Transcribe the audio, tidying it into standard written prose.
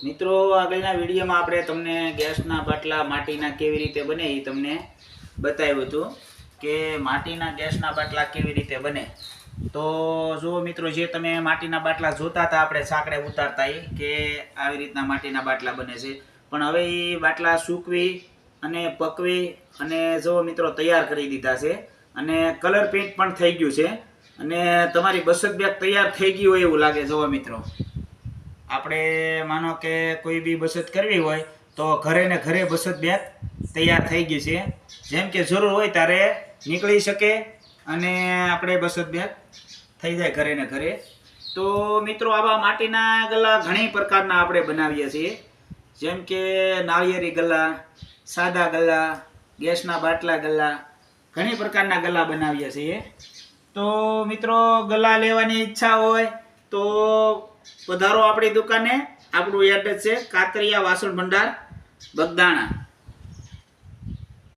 મિત્રો આગળના વિડીયોમાં આપણે તમને ગેસના બાટલા માટીના કેવી રીતે બને એ તમને બતાવ્યું હતું કે માટીના ગેસના બાટલા કેવી રીતે બને. તો જુઓ મિત્રો, જે તમે માટીના બાટલા જોતા હતા આપણે સાંકળે ઉતારતા એ કે આવી રીતના માટીના બાટલા બને છે, પણ હવે એ બાટલા સૂકવી અને પકવી અને જુઓ મિત્રો તૈયાર કરી દીધા છે અને કલર પેઇન્ટ પણ થઈ ગયું છે અને તમારી બસત બેગ તૈયાર થઈ ગઈ હોય એવું લાગે. જુઓ મિત્રો, આપણે માનો કે કોઈ બી બચત કરવી હોય તો ઘરે ને ઘરે બચત બેગ તૈયાર થઈ ગઈ છે. જેમ કે જરૂર હોય ત્યારે નીકળી શકે અને આપણે બચત બેગ થઈ જાય ઘરે ને ઘરે. તો મિત્રો, આવા માટીના ગલ્લા ઘણી પ્રકારના આપણે બનાવીએ છીએ, જેમ કે નાળિયેરી ગલ્લા, સાદા ગલ્લા, ગેસના બાટલા ગલ્લા, ઘણી પ્રકારના ગલ્લા બનાવીએ છીએ. તો મિત્રો, ગલ્લા લેવાની ઈચ્છા હોય તો પધારો આપણી દુકાને. આપણું એડ્રેસ છે કાતરિયા વાસણ ભંડાર, બગદાણા.